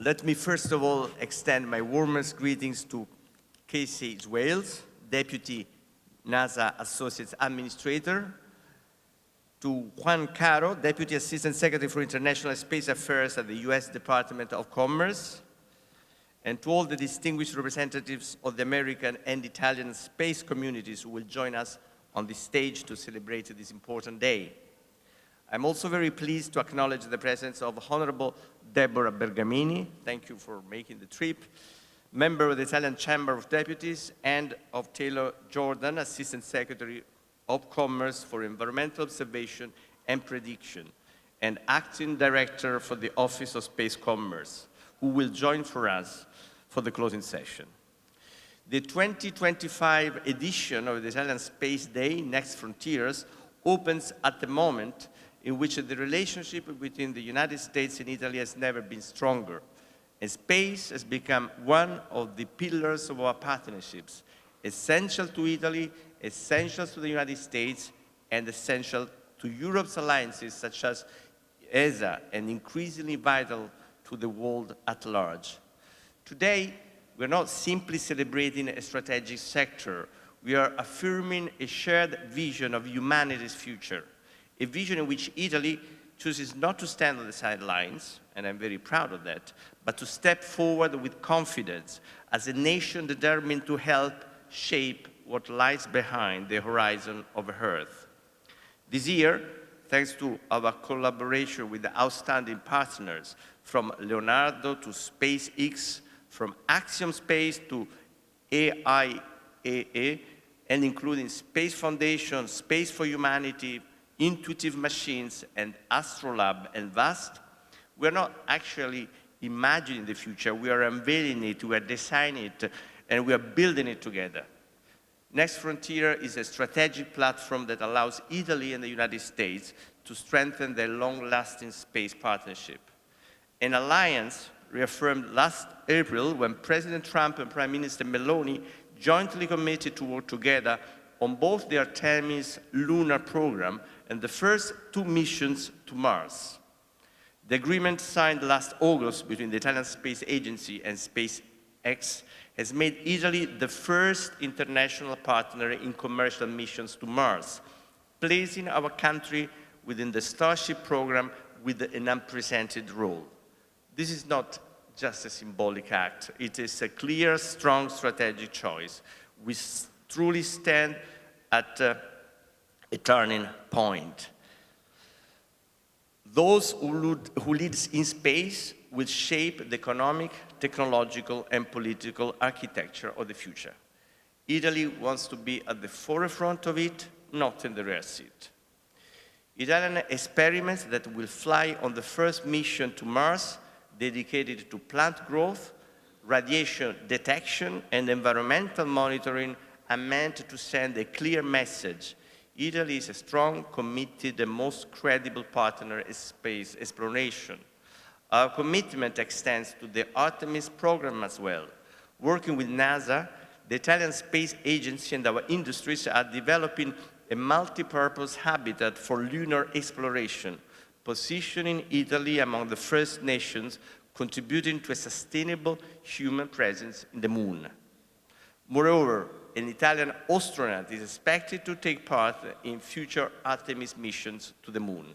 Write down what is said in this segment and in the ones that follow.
Let me first of all extend my warmest greetings to Casey Wales, Deputy NASA Associate Administrator, to Juan Caro, Deputy Assistant Secretary for International Space Affairs at the US Department of Commerce, and to all the distinguished representatives of the American and Italian space communities who will join us on this stage to celebrate this important day. I'm also very pleased to acknowledge the presence of Honorable Deborah Bergamini, thank you for making the trip, member of the Italian Chamber of Deputies, and of Taylor Jordan, Assistant Secretary of Commerce for Environmental Observation and Prediction, and Acting Director for the Office of Space Commerce, who will join for us for the closing session. The 2025 edition of the Italian Space Day, Next Frontiers, opens at the moment in which the relationship between the United States and Italy has never been stronger, and space has become one of the pillars of our partnerships, essential to Italy, essential to the United States, and essential to Europe's alliances such as ESA, and increasingly vital to the world at large. Today, we're not simply celebrating a strategic sector, we are affirming a shared vision of humanity's future, a vision in which Italy chooses not to stand on the sidelines, and I'm very proud of that, but to step forward with confidence as a nation determined to help shape what lies behind the horizon of Earth. This year, thanks to our collaboration with the outstanding partners from Leonardo to SpaceX, from Axiom Space to AIAA, and including Space Foundation, Space for Humanity, Intuitive Machines, and Astrolab and VAST, we're not actually imagining the future, we are unveiling it, we are designing it, and we are building it together. Next Frontier is a strategic platform that allows Italy and the United States to strengthen their long-lasting space partnership. An alliance reaffirmed last April when President Trump and Prime Minister Meloni jointly committed to work together on both the Artemis lunar program and the first 2 missions to Mars. The agreement signed last August between the Italian Space Agency and SpaceX has made Italy the first international partner in commercial missions to Mars, placing our country within the Starship program with an unprecedented role. This is not just a symbolic act, it is a clear, strong strategic choice. We truly stand at a turning point. Those who lead in space will shape the economic, technological, and political architecture of the future. Italy wants to be at the forefront of it, not in the rear seat. Italian experiments that will fly on the first mission to Mars, dedicated to plant growth, radiation detection, and environmental monitoring, are meant to send a clear message. Italy is a strong, committed, and most credible partner in space exploration. Our commitment extends to the Artemis program as well. Working with NASA, the Italian Space Agency and our industries are developing a multi-purpose habitat for lunar exploration, positioning Italy among the first nations contributing to a sustainable human presence in the moon. Moreover, an Italian astronaut is expected to take part in future Artemis missions to the moon.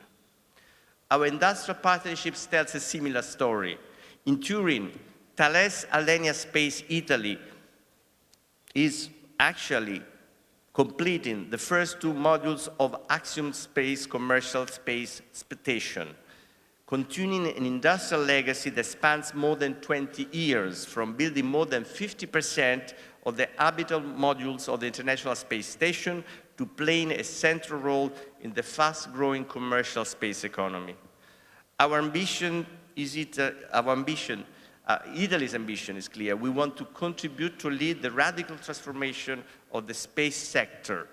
Our industrial partnerships tells a similar story. In Turin, Thales Alenia Space Italy is actually completing the first 2 modules of Axiom Space commercial space station, continuing an industrial legacy that spans more than 20 years, from building more than 50% of the orbital modules of the International Space Station to playing a central role in the fast-growing commercial space economy. Italy's ambition is clear. We want to contribute to lead the radical transformation of the space sector,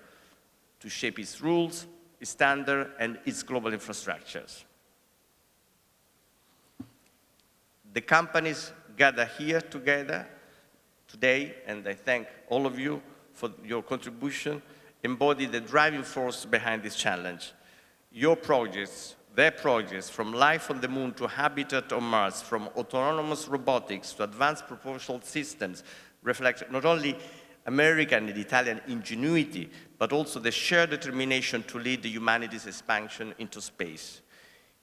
to shape its rules, its standards, and its global infrastructures. The companies gather here together today, and I thank all of you for your contribution, embody the driving force behind this challenge. Your projects, Their progress, from life on the moon to habitat on Mars, from autonomous robotics to advanced propulsion systems, reflect not only American and Italian ingenuity, but also the shared determination to lead the humanity's expansion into space.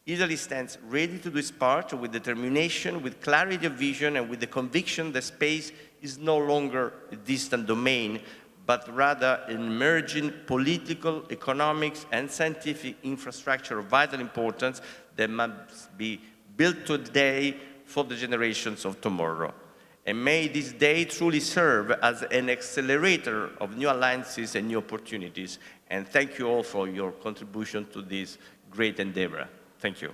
Italy stands ready to do its part with determination, with clarity of vision, and with the conviction that space is no longer a distant domain, but rather an emerging political, economic, and scientific infrastructure of vital importance that must be built today for the generations of tomorrow. And may this day truly serve as an accelerator of new alliances and new opportunities. And thank you all for your contribution to this great endeavor. Thank you.